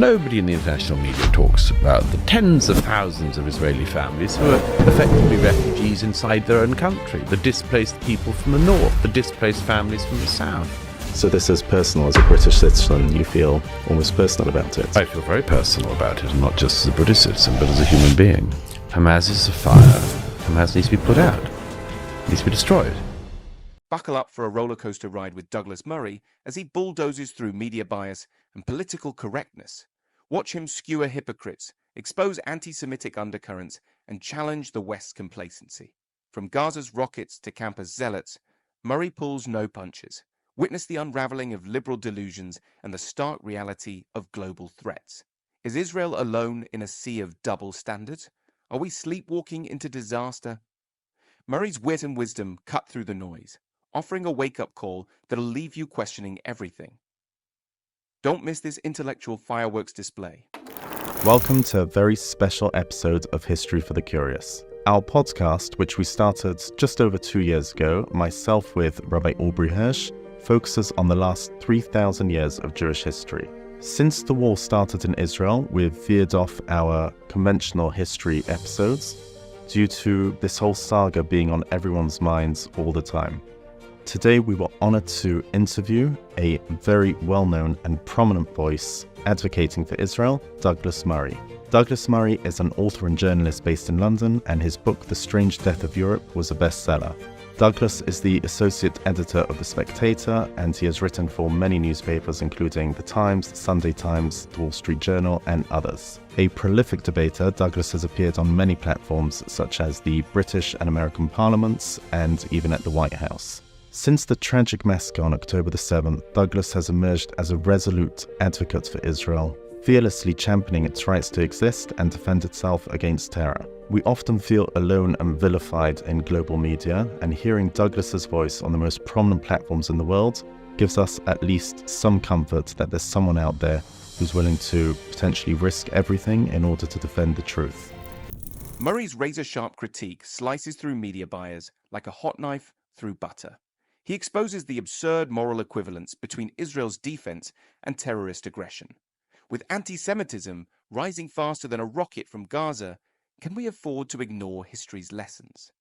Nobody in the international media talks about the tens of thousands of Israeli families who are effectively refugees inside their own country, the displaced people from the north, the displaced families from the south. So this is personal. As a British citizen, you feel almost personal about it? I feel very personal about it, not just as a British citizen, but as a human being. Hamas is a fire. Hamas needs to be put out. It needs to be destroyed. Buckle up for a roller coaster ride with Douglas Murray as he bulldozes through media bias and political correctness. Watch him skewer hypocrites, expose anti-Semitic undercurrents, and challenge the West's complacency. From Gaza's rockets to campus zealots, Murray pulls no punches. Witness the unraveling of liberal delusions and the stark reality of global threats. Is Israel alone in a sea of double standards? Are we sleepwalking into disaster? Murray's wit and wisdom cut through the noise, offering a wake-up call that'll leave you questioning everything. Don't miss this intellectual fireworks display. Welcome to a very special episode of History for the Curious. Our podcast, which we started just over 2 years ago, myself with Rabbi Aubrey Hirsch, focuses on the last 3,000 years of Jewish history. Since the war started in Israel, we've veered off our conventional history episodes due to this whole saga being on everyone's minds all the time. Today we were honored to interview a very well-known and prominent voice advocating for Israel, Douglas Murray. Douglas Murray is an author and journalist based in London, and his book The Strange Death of Europe was a bestseller. Douglas is the associate editor of The Spectator, and he has written for many newspapers including The Times, The Sunday Times, The Wall Street Journal, and others. A prolific debater, Douglas has appeared on many platforms such as the British and American parliaments and even at the White House. Since the tragic massacre on October the 7th, Douglas has emerged as a resolute advocate for Israel, fearlessly championing its rights to exist and defend itself against terror. We often feel alone and vilified in global media, and hearing Douglas's voice on the most prominent platforms in the world gives us at least some comfort that there's someone out there who's willing to potentially risk everything in order to defend the truth. Murray's razor-sharp critique slices through media buyers like a hot knife through butter. He exposes the absurd moral equivalence between Israel's defense and terrorist aggression. With anti-Semitism rising faster than a rocket from Gaza, can we afford to ignore history's lessons?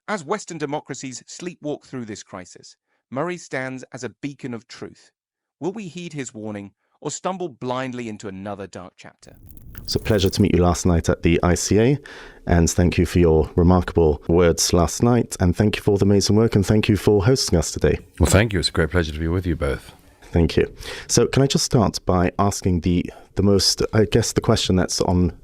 As Western democracies sleepwalk through this crisis, Murray stands as a beacon of truth. Will we heed his warning or stumble blindly into another dark chapter? It's a pleasure to meet you last night at the ICA, and thank you for your remarkable words last night, and thank you for all the amazing work, and thank you for hosting us today. Well, thank you. It's a great pleasure to be with you both. Thank you. So can I just start by asking the most, I guess, the question that's on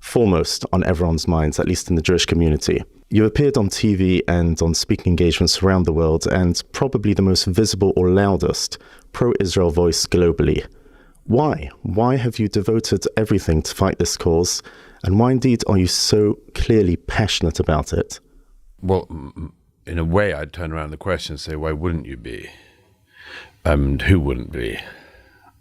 foremost on everyone's minds, at least in the Jewish community. You appeared on TV and on speaking engagements around the world, and probably the most visible or loudest pro-Israel voice globally. Why? Why have you devoted everything to fight this cause? And why indeed are you so clearly passionate about it? Well, in a way, I'd turn around the question and say, why wouldn't you be? And who wouldn't be?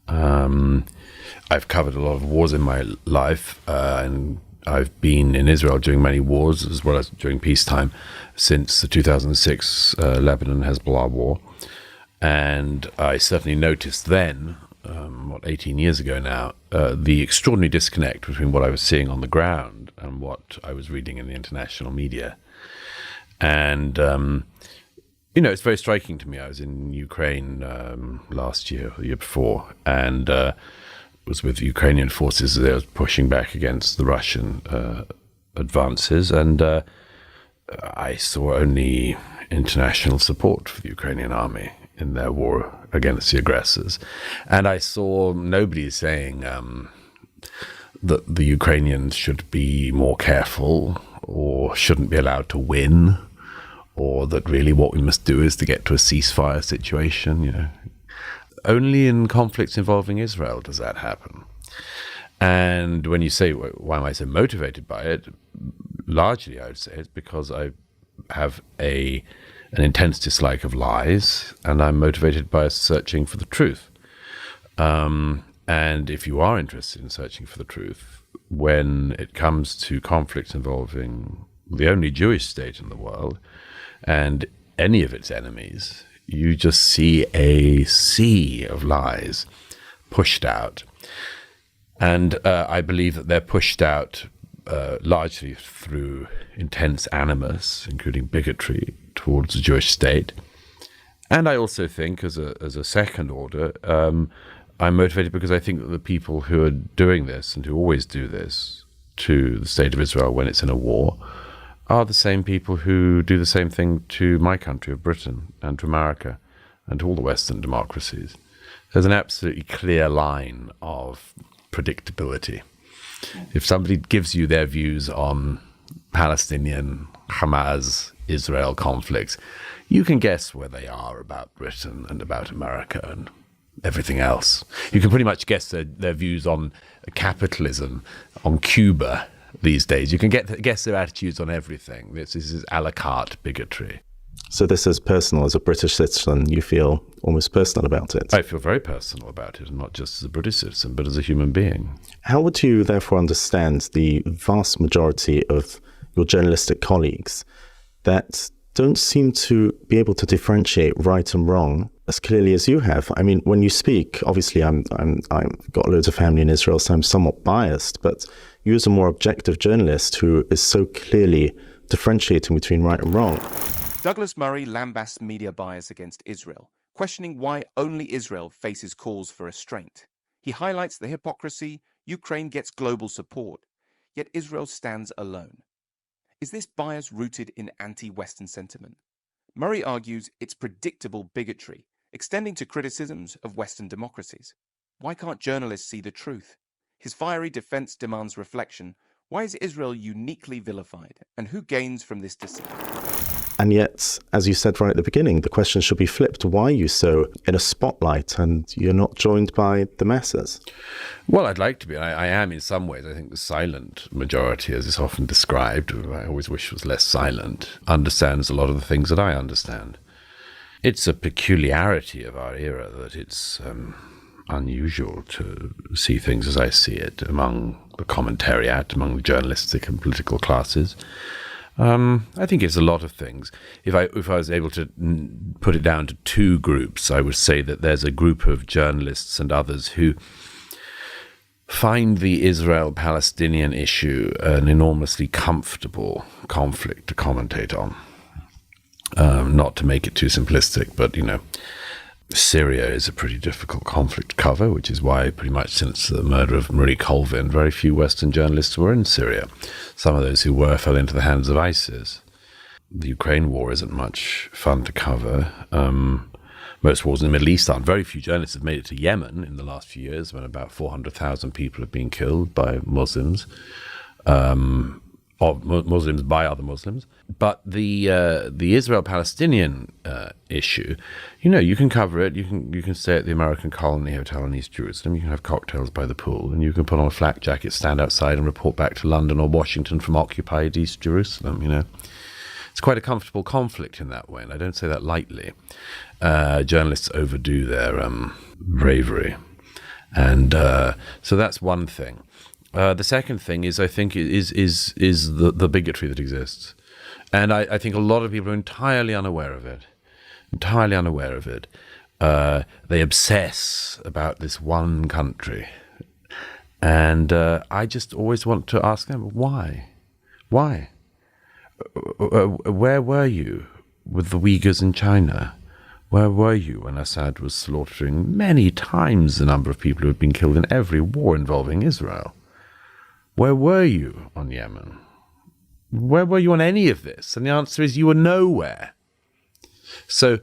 I've covered a lot of wars in my life, and I've been in Israel during many wars, as well as during peacetime, since the 2006 Lebanon-Hezbollah war. And I certainly noticed then, 18 years ago now, the extraordinary disconnect between what I was seeing on the ground and what I was reading in the international media. And, it's very striking to me. I was in Ukraine last year, or the year before, and was with the Ukrainian forces. They were pushing back against the Russian advances, and I saw only international support for the Ukrainian army in their war against the aggressors. And I saw nobody saying that the Ukrainians should be more careful or shouldn't be allowed to win, or that really what we must do is to get to a ceasefire situation. Only in conflicts involving Israel does that happen. And when you say, why am I so motivated by it? Largely, I would say it's because I have an intense dislike of lies, and I'm motivated by searching for the truth. And if you are interested in searching for the truth, when it comes to conflicts involving the only Jewish state in the world and any of its enemies, you just see a sea of lies pushed out. And I believe that they're pushed out largely through intense animus, including bigotry towards the Jewish state. And I also think, as a second order, I'm motivated because I think that the people who are doing this and who always do this to the state of Israel when it's in a war are the same people who do the same thing to my country of Britain and to America and to all the Western democracies. There's an absolutely clear line of predictability. If somebody gives you their views on Palestinian, Hamas, Israel conflicts, you can guess where they are about Britain and about America and everything else. You can pretty much guess their views on capitalism, on Cuba these days. You can guess their attitudes on everything. This is a la carte bigotry. So this is personal. As a British citizen, you feel almost personal about it. I feel very personal about it, and not just as a British citizen, but as a human being. How would you therefore understand the vast majority of your journalistic colleagues that don't seem to be able to differentiate right and wrong as clearly as you have? I mean, when you speak, obviously I've got loads of family in Israel, so I'm somewhat biased, but you as a more objective journalist who is so clearly differentiating between right and wrong. Douglas Murray lambasts media bias against Israel, questioning why only Israel faces calls for restraint. He highlights the hypocrisy. Ukraine gets global support, yet Israel stands alone. Is this bias rooted in anti-Western sentiment? Murray argues it's predictable bigotry, extending to criticisms of Western democracies. Why can't journalists see the truth? His fiery defense demands reflection. Why is Israel uniquely vilified, and who gains from this deceit? And yet, as you said right at the beginning, the question should be flipped. Why are you so in a spotlight and you're not joined by the masses? Well, I'd like to be. I am in some ways. I think the silent majority, as it's often described, I always wish was less silent, understands a lot of the things that I understand. It's a peculiarity of our era that it's unusual to see things as I see it among the commentariat, among the journalistic and political classes. I think it's a lot of things. If I was able to put it down to two groups, I would say that there's a group of journalists and others who find the Israel-Palestinian issue an enormously comfortable conflict to commentate on. Not to make it too simplistic, but, Syria is a pretty difficult conflict to cover, which is why pretty much since the murder of Marie Colvin, very few Western journalists were in Syria. Some of those who were fell into the hands of ISIS. The Ukraine war isn't much fun to cover. Most wars in the Middle East aren't. Very few journalists have made it to Yemen in the last few years, when about 400,000 people have been killed by Muslims. Of Muslims by other Muslims. But the Israel-Palestinian issue, you can cover it. You can stay at the American Colony Hotel in East Jerusalem. You can have cocktails by the pool, and you can put on a flak jacket, stand outside, and report back to London or Washington from occupied East Jerusalem. It's quite a comfortable conflict in that way, and I don't say that lightly. Journalists overdo their bravery, and so that's one thing. The second thing is, I think, is the bigotry that exists. And I think a lot of people are entirely unaware of it. They obsess about this one country. And I just always want to ask them, why? Why? Where were you with the Uyghurs in China? Where were you when Assad was slaughtering many times the number of people who had been killed in every war involving Israel? Where were you on Yemen? Where were you on any of this? And the answer is you were nowhere. So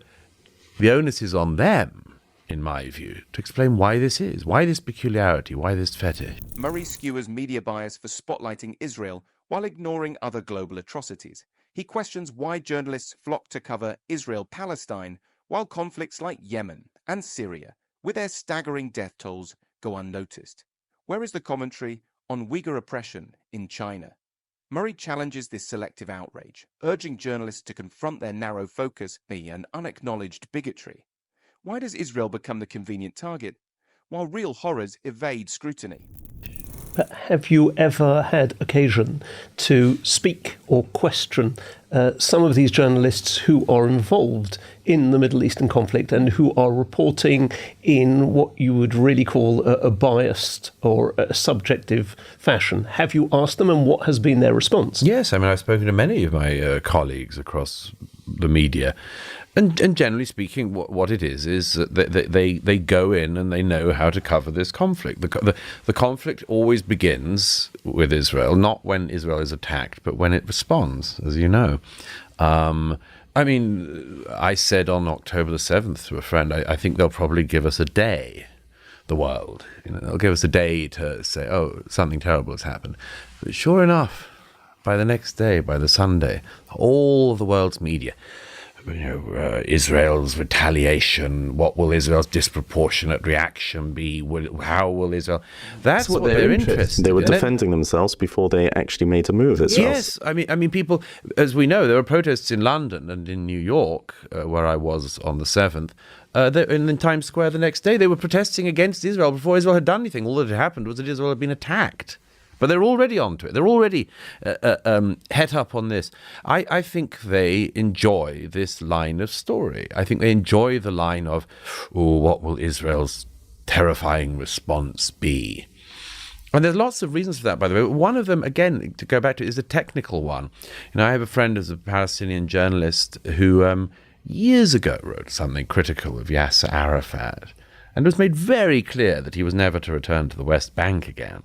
the onus is on them, in my view, to explain why this is, why this peculiarity, why this fetish. Murray skewers media bias for spotlighting Israel while ignoring other global atrocities. He questions why journalists flock to cover Israel-Palestine while conflicts like Yemen and Syria, with their staggering death tolls, go unnoticed. Where is the commentary on Uyghur oppression in China? Murray challenges this selective outrage, urging journalists to confront their narrow focus and unacknowledged bigotry. Why does Israel become the convenient target, while real horrors evade scrutiny? Have you ever had occasion to speak or question some of these journalists who are involved in the Middle Eastern conflict and who are reporting in what you would really call a biased or a subjective fashion. Have you asked them, and what has been their response? Yes, I mean, I've spoken to many of my colleagues across the media. And generally speaking, what it is that they go in and they know how to cover this conflict. The conflict always begins with Israel, not when Israel is attacked, but when it responds, as you know. I mean, I said on October the 7th to a friend, I think they'll probably give us a day, the world. They'll give us a day to say, oh, something terrible has happened. But sure enough, by the next day, by the Sunday, all of the world's media, Israel's retaliation, what will Israel's disproportionate reaction be, how will Israel... That's what they're interested in. They were defending themselves before they actually made a move. Yes, I mean, people, as we know, there were protests in London and in New York, where I was on the 7th, in Times Square the next day. They were protesting against Israel before Israel had done anything. All that had happened was that Israel had been attacked. But they're already onto it. They're already het up on this. I think they enjoy this line of story. I think they enjoy the line of, oh, what will Israel's terrifying response be? And there's lots of reasons for that, by the way. One of them, again, to go back to, is a technical one. I have a friend who's a Palestinian journalist who years ago wrote something critical of Yasser Arafat, and it was made very clear that he was never to return to the West Bank again.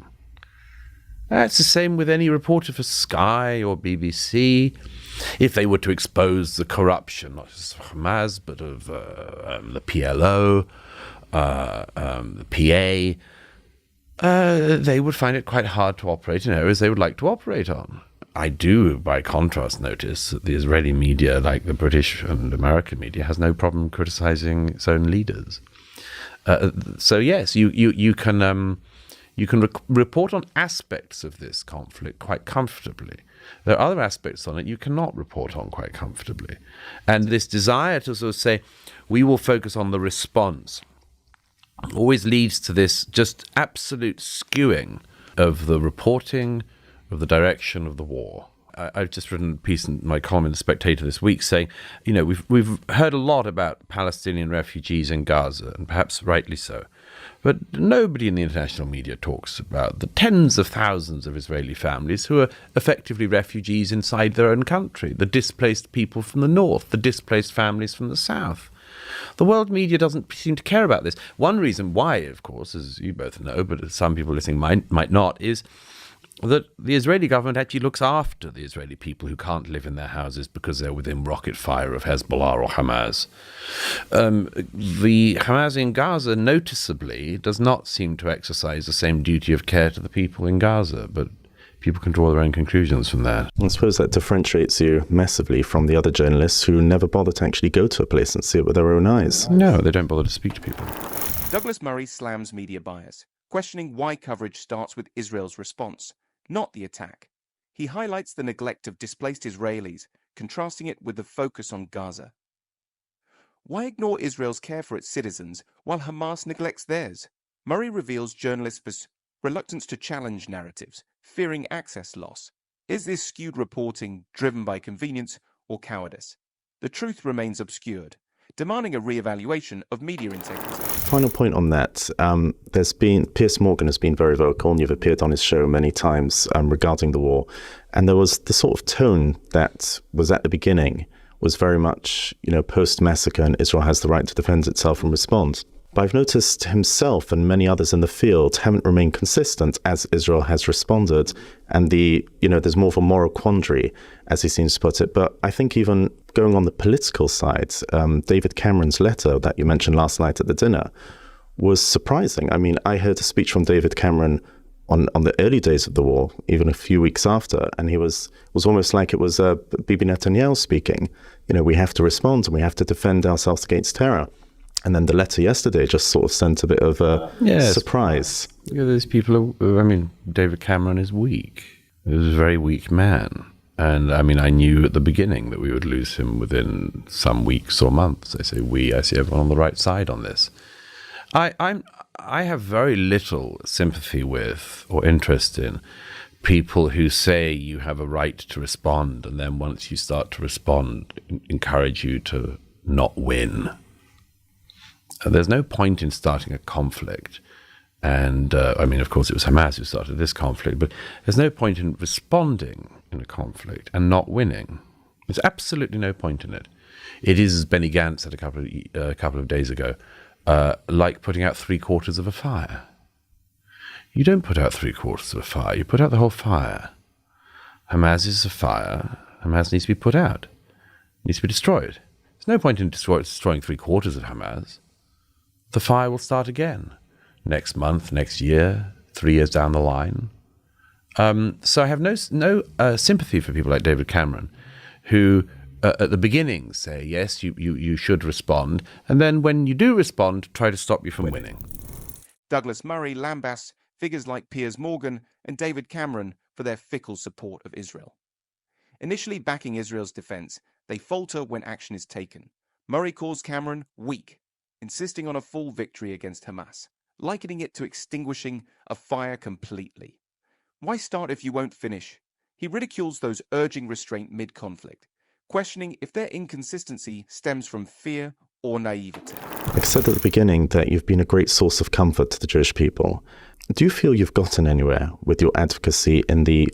It's the same with any reporter for Sky or BBC. If they were to expose the corruption, not just of Hamas, but of the PLO, the PA, they would find it quite hard to operate in areas they would like to operate on. I do, by contrast, notice that the Israeli media, like the British and American media, has no problem criticizing its own leaders. So yes, you can... You can report on aspects of this conflict quite comfortably. There are other aspects on it you cannot report on quite comfortably. And this desire to sort of say, we will focus on the response, always leads to this just absolute skewing of the reporting, of the direction of the war. I've just written a piece in my column in The Spectator this week saying, we've heard a lot about Palestinian refugees in Gaza, and perhaps rightly so. But nobody in the international media talks about the tens of thousands of Israeli families who are effectively refugees inside their own country, the displaced people from the north, the displaced families from the south. The world media doesn't seem to care about this. One reason why, of course, as you both know, but some people listening might not, is that the Israeli government actually looks after the Israeli people who can't live in their houses because they're within rocket fire of Hezbollah or Hamas. The Hamas in Gaza noticeably does not seem to exercise the same duty of care to the people in Gaza, but people can draw their own conclusions from that. I suppose that differentiates you massively from the other journalists who never bother to actually go to a place and see it with their own eyes. No, they don't bother to speak to people. Douglas Murray slams media bias, questioning why coverage starts with Israel's response, not the attack. He highlights the neglect of displaced Israelis, contrasting it with the focus on Gaza. Why ignore Israel's care for its citizens while Hamas neglects theirs? Murray reveals journalists' reluctance to challenge narratives, fearing access loss. Is this skewed reporting driven by convenience or cowardice? The truth remains obscured, demanding a re-evaluation of media integrity. Final point on that. Piers Morgan has been very vocal, and you've appeared on his show many times regarding the war. And there was the sort of tone that was at the beginning was very much, post-massacre, and Israel has the right to defend itself and respond. But I've noticed himself and many others in the field haven't remained consistent as Israel has responded. And there's more of a moral quandary, as he seems to put it. But I think even going on the political side, David Cameron's letter that you mentioned last night at the dinner was surprising. I mean, I heard a speech from David Cameron on the early days of the war, even a few weeks after, and he was almost like it was Bibi Netanyahu speaking. We have to respond and we have to defend ourselves against terror. And then the letter yesterday just sort of sent a bit of a surprise. These people David Cameron is weak. He was a very weak man. And I knew at the beginning that we would lose him within some weeks or months. I see everyone on the right side on this. I have very little sympathy with or interest in people who say you have a right to respond, and then once you start to respond, encourage you to not win. There's no point in starting a conflict. And, of course, it was Hamas who started this conflict, but there's no point in responding in a conflict and not winning. There's absolutely no point in it. It is, as Benny Gantz said a couple of days ago, like putting out 3/4 of a fire. You don't put out 3/4 of a fire, you put out the whole fire. Hamas is a fire. Hamas needs to be put out. It needs to be destroyed. There's no point in destroying 3/4 of Hamas. The fire will start again. Next month, next year, 3 years down the line. So I have no sympathy for people like David Cameron, who at the beginning say, yes, you should respond, and then when you do respond, try to stop you from winning. Douglas Murray lambasts figures like Piers Morgan and David Cameron for their fickle support of Israel. Initially backing Israel's defense, they falter when action is taken. Murray calls Cameron weak, insisting on a full victory against Hamas, likening it to extinguishing a fire completely. Why start if you won't finish? He ridicules those urging restraint mid-conflict, questioning if their inconsistency stems from fear or naivety. I said at the beginning that you've been a great source of comfort to the Jewish people. Do you feel you've gotten anywhere with your advocacy in the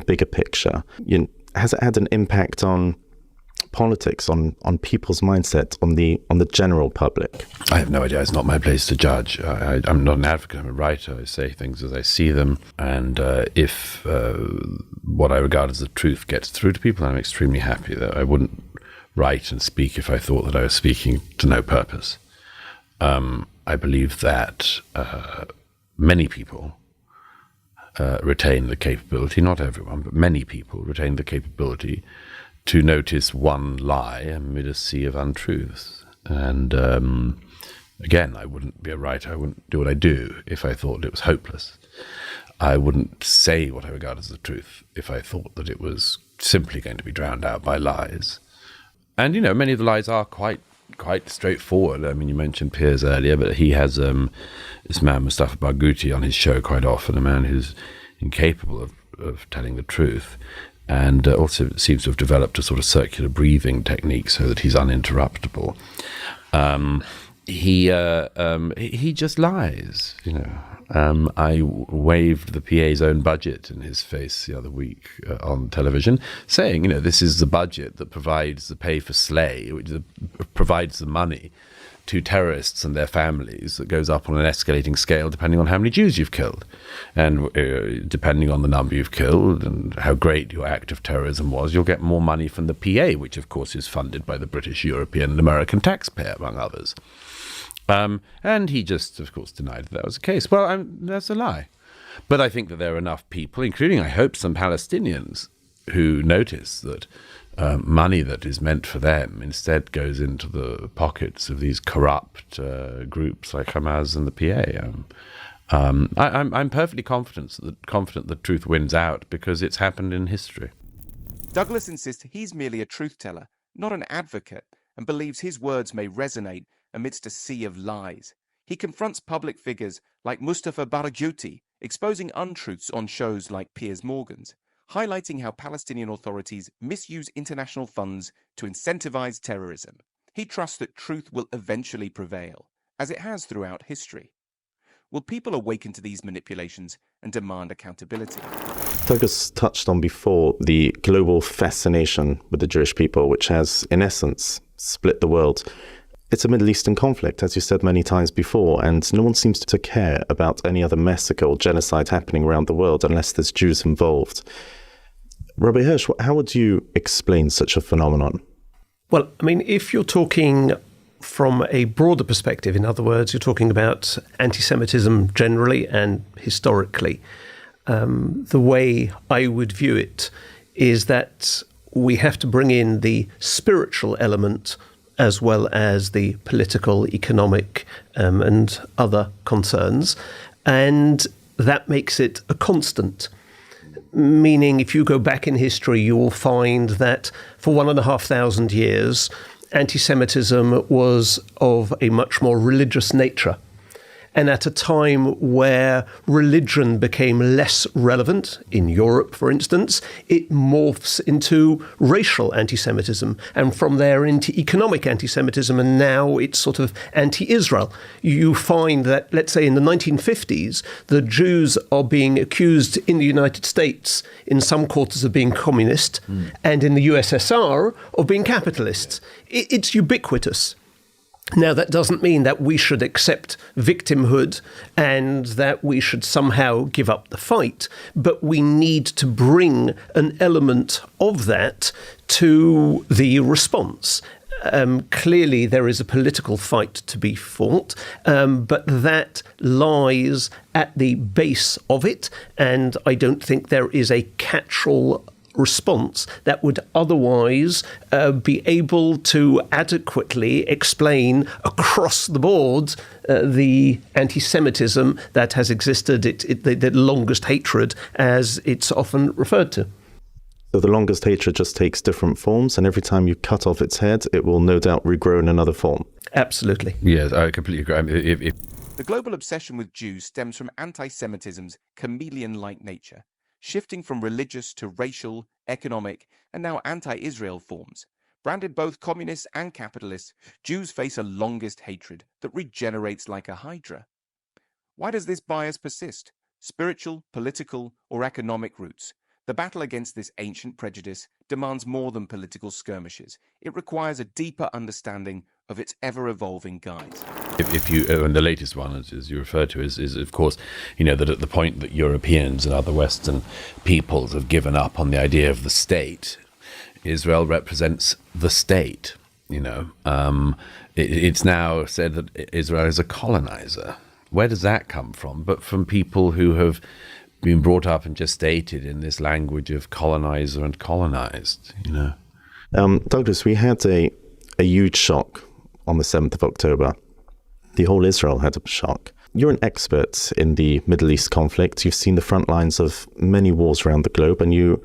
bigger picture? Has it had an impact on politics, on people's mindset, on the general public? I have no idea. It's not my place to judge. I'm not an advocate. I'm a writer. I say things as I see them. And if what I regard as the truth gets through to people, I'm extremely happy. That I wouldn't write and speak if I thought that I was speaking to no purpose. I believe that many people retain the capability, not everyone, but many people retain the capability to notice one lie amid a sea of untruths. And again, I wouldn't be a writer, I wouldn't do what I do if I thought it was hopeless. I wouldn't say what I regard as the truth if I thought that it was simply going to be drowned out by lies. And, many of the lies are quite straightforward. I mean, you mentioned Piers earlier, but he has this man, Mustafa Barghouti, on his show quite often, a man who's incapable of telling the truth. And also seems to have developed a sort of circular breathing technique so that he's uninterruptible. He just lies, I waved the PA's own budget in his face the other week on television, saying, this is the budget that provides the pay for slay, which provides the money to terrorists and their families, that goes up on an escalating scale depending on how many Jews you've killed. And depending on the number you've killed and how great your act of terrorism was, you'll get more money from the PA, which of course is funded by the British, European and American taxpayer, among others. And he just, of course, denied that was the case. Well, that's a lie. But I think that there are enough people, including, I hope, some Palestinians, who notice that money that is meant for them instead goes into the pockets of these corrupt groups like Hamas and the PA. I'm perfectly confident that truth wins out because it's happened in history. Douglas insists he's merely a truth teller, not an advocate, and believes his words may resonate amidst a sea of lies. He confronts public figures like Mustafa Barghouti, exposing untruths on shows like Piers Morgan's, highlighting how Palestinian authorities misuse international funds to incentivize terrorism. He trusts that truth will eventually prevail, as it has throughout history. Will people awaken to these manipulations and demand accountability? Douglas touched on before the global fascination with the Jewish people, which has, in essence, split the world. It's a Middle Eastern conflict, as you said many times before, and no one seems to care about any other massacre or genocide happening around the world unless there's Jews involved. Rabbi Hirsch, how would you explain such a phenomenon? Well, I mean, if you're talking from a broader perspective, in other words, you're talking about anti-Semitism generally and historically, the way I would view it is that we have to bring in the spiritual element as well as the political, economic, and other concerns. And that makes it a constant. Meaning, if you go back in history, you will find that for 1,500 years, anti-Semitism was of a much more religious nature. and at a time where religion became less relevant, in Europe, for instance, it morphs into racial anti-Semitism, and from there into economic anti-Semitism, and now it's sort of anti-Israel. You find that, let's say, in the 1950s, the Jews are being accused in the United States, in some quarters, of being communist, and in the USSR of being capitalists. It's ubiquitous. Now, that doesn't mean that we should accept victimhood and that we should somehow give up the fight, but we need to bring an element of that to the response. Clearly, there is a political fight to be fought, but that lies at the base of it, and I don't think there is a catch-all response that would otherwise be able to adequately explain across the board the anti-Semitism that has existed, the longest hatred, as it's often referred to. So the longest hatred just takes different forms, and every time you cut off its head, it will no doubt regrow in another form. Absolutely. Yes, I completely agree. I mean, The global obsession with Jews stems from anti-Semitism's chameleon-like nature, shifting from religious to racial, economic, and now anti-Israel forms. Branded both communist and capitalist, Jews face a longest hatred that regenerates like a hydra. Why does this bias persist? Spiritual, political, or economic roots? The battle against this ancient prejudice demands more than political skirmishes. It requires a deeper understanding of its ever-evolving guides. If you, and the latest one, as you refer to, is of course, that at the point that Europeans and other Western peoples have given up on the idea of the state, Israel represents the state. It's now said that Israel is a colonizer. Where does that come from? But from people who have been brought up and gestated in this language of colonizer and colonized. Douglas, we had a huge shock on the 7th of October. The whole Israel had a shock. You're an expert in the Middle East conflict. You've seen the front lines of many wars around the globe, and you've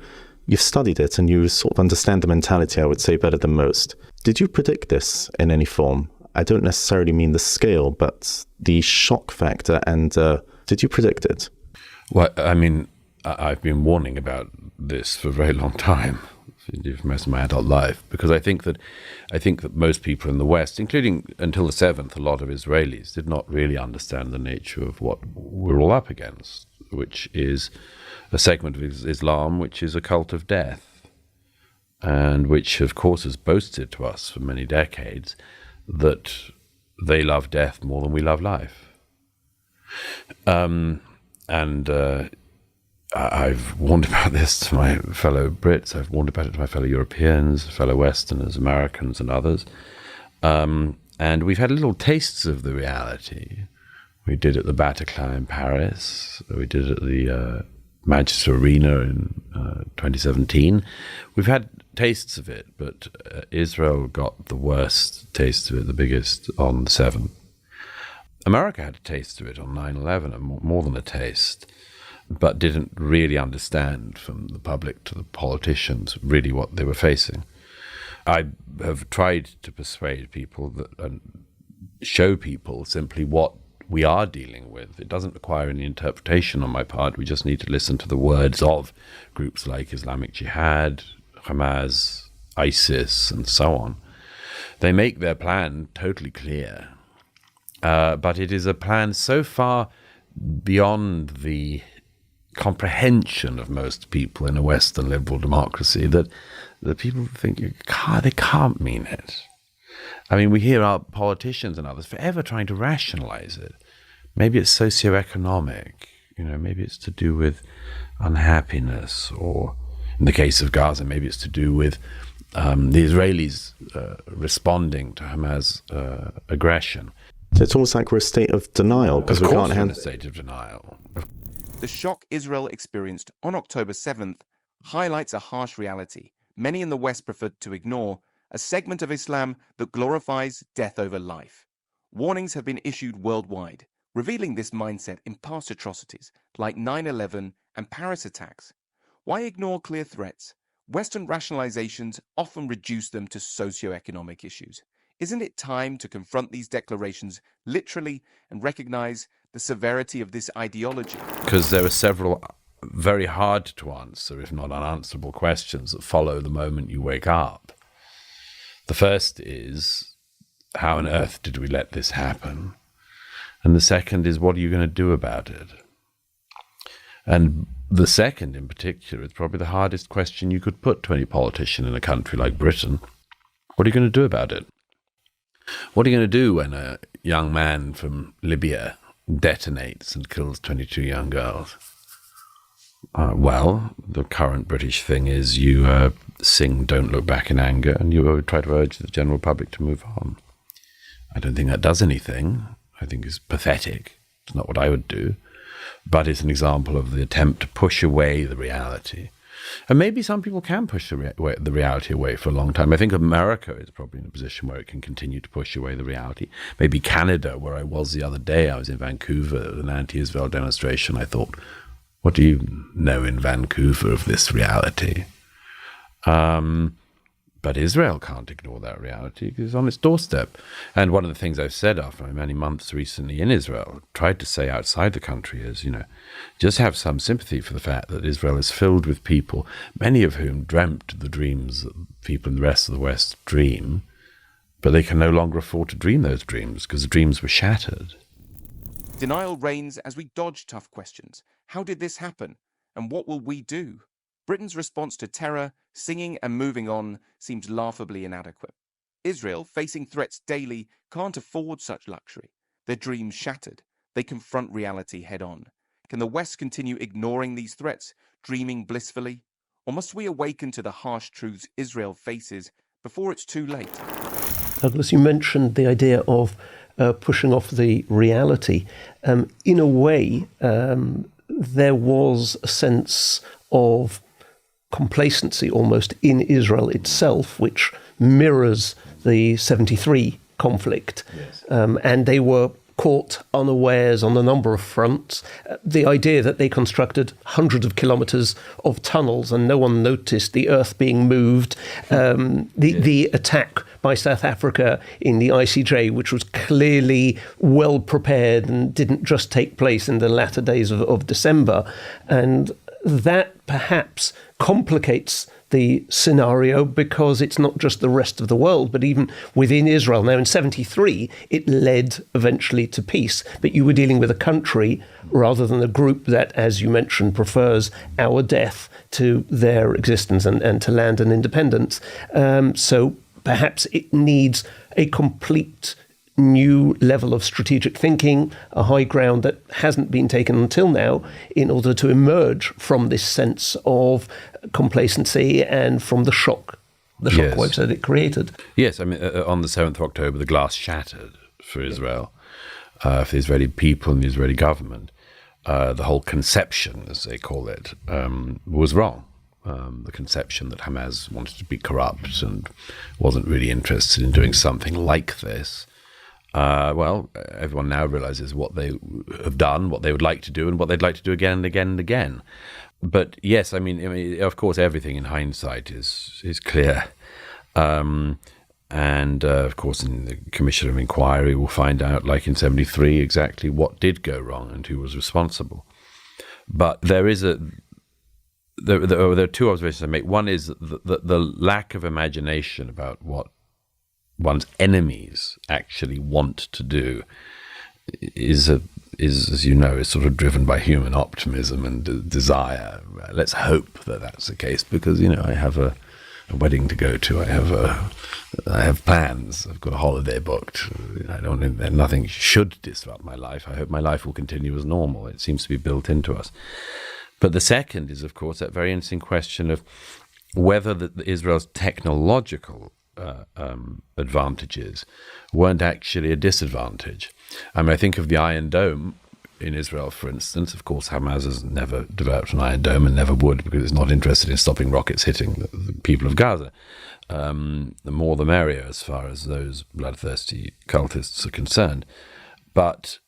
studied it, and you sort of understand the mentality, I would say, better than most. Did you predict this in any form? I don't necessarily mean the scale, but the shock factor, and did you predict it? Well, I mean, I've been warning about this for a very long time, for most of my adult life, because I think that most people in the West, including until the 7th, a lot of Israelis, did not really understand the nature of what we're all up against, which is a segment of Islam which is a cult of death, and which, of course, has boasted to us for many decades that they love death more than we love life. I've warned about this to my fellow Brits. I've warned about it to my fellow Europeans, fellow Westerners, Americans, and others. And we've had little tastes of the reality. We did it at the Bataclan in Paris. We did it at the Manchester Arena in 2017. We've had tastes of it, but Israel got the worst taste of it, the biggest, on the 7th. America had a taste of it on 9/11, and more than a taste, but didn't really understand, from the public to the politicians, really what they were facing. I have tried to persuade people and show people simply what we are dealing with. It doesn't require any interpretation on my part. We just need to listen to the words of groups like Islamic Jihad, Hamas, ISIS, and so on. They make their plan totally clear. But it is a plan so far beyond the comprehension of most people in a Western liberal democracy that people think they can't mean it. I mean, we hear our politicians and others forever trying to rationalize it. Maybe it's socioeconomic, maybe it's to do with unhappiness, or in the case of Gaza, maybe it's to do with the Israelis responding to Hamas aggression. So it's almost like we're a state of denial, because we can't handle a state of denial. The shock Israel experienced on October 7th highlights a harsh reality many in the West preferred to ignore, a segment of Islam that glorifies death over life. Warnings have been issued worldwide, revealing this mindset in past atrocities like 9/11 and Paris attacks. Why ignore clear threats? Western rationalizations often reduce them to socio-economic issues. Isn't it time to confront these declarations literally and recognize the severity of this ideology? Because there are several very hard to answer, if not unanswerable questions that follow the moment you wake up. The first is, how on earth did we let this happen? And the second is, what are you going to do about it? And the second in particular is probably the hardest question you could put to any politician in a country like Britain. What are you going to do about it? What are you going to do when a young man from Libya detonates and kills 22 young girls? Well, the current British thing is you sing Don't Look Back in Anger, and you try to urge the general public to move on. I don't think that does anything. I think it's pathetic. It's not what I would do. But it's an example of the attempt to push away the reality. And maybe some people can push the reality away for a long time. I think America is probably in a position where it can continue to push away the reality. Maybe Canada, where I was the other day, I was in Vancouver at an anti-Israel demonstration. I thought, what do you know in Vancouver of this reality? But Israel can't ignore that reality because it's on its doorstep. And one of the things I've said after my many months recently in Israel, tried to say outside the country is, just have some sympathy for the fact that Israel is filled with people, many of whom dreamt the dreams that people in the rest of the West dream, but they can no longer afford to dream those dreams because the dreams were shattered. Denial reigns as we dodge tough questions. How did this happen? And what will we do? Britain's response to terror, singing and moving on, seems laughably inadequate. Israel, facing threats daily, can't afford such luxury. Their dreams shattered. They confront reality head-on. Can the West continue ignoring these threats, dreaming blissfully? Or must we awaken to the harsh truths Israel faces before it's too late? Douglas, you mentioned the idea of pushing off the reality. In a way, there was a sense of complacency almost in Israel itself, which mirrors the 73 conflict. Yes. And they were caught unawares on a number of fronts. The idea that they constructed hundreds of kilometers of tunnels and no one noticed the earth being moved, the attack by South Africa in the ICJ, which was clearly well prepared and didn't just take place in the latter days of December. And that perhaps complicates the scenario because it's not just the rest of the world, but even within Israel. Now, in 73, it led eventually to peace, but you were dealing with a country rather than a group that, as you mentioned, prefers our death to their existence and to land and independence. So perhaps it needs a complete new level of strategic thinking, a high ground that hasn't been taken until now, in order to emerge from this sense of complacency and from the shockwaves that it created. Yes, I mean, on the 7th of October, the glass shattered for Israel, for the Israeli people and the Israeli government. The whole conception, as they call it, was wrong. The conception that Hamas wanted to be corrupt and wasn't really interested in doing something like this. Well, everyone now realizes what they have done, what they would like to do, and what they'd like to do again and again and again. But yes, I mean, of course, everything in hindsight is clear. And of course, in the Commission of Inquiry, we'll find out, like in 73, exactly what did go wrong and who was responsible. But there are two observations I make. One is the lack of imagination about what one's enemies actually want to do is, as you know, is sort of driven by human optimism and desire. Let's hope that that's the case, because I have a wedding to go to. I have plans. I've got a holiday booked. Nothing should disrupt my life. I hope my life will continue as normal. It seems to be built into us. But the second is, of course, that very interesting question of whether Israel's technological advantages weren't actually a disadvantage. I mean, I think of the Iron Dome in Israel, for instance. Of course, Hamas has never developed an Iron Dome and never would, because it's not interested in stopping rockets hitting the people of Gaza. The more the merrier, as far as those bloodthirsty cultists are concerned. But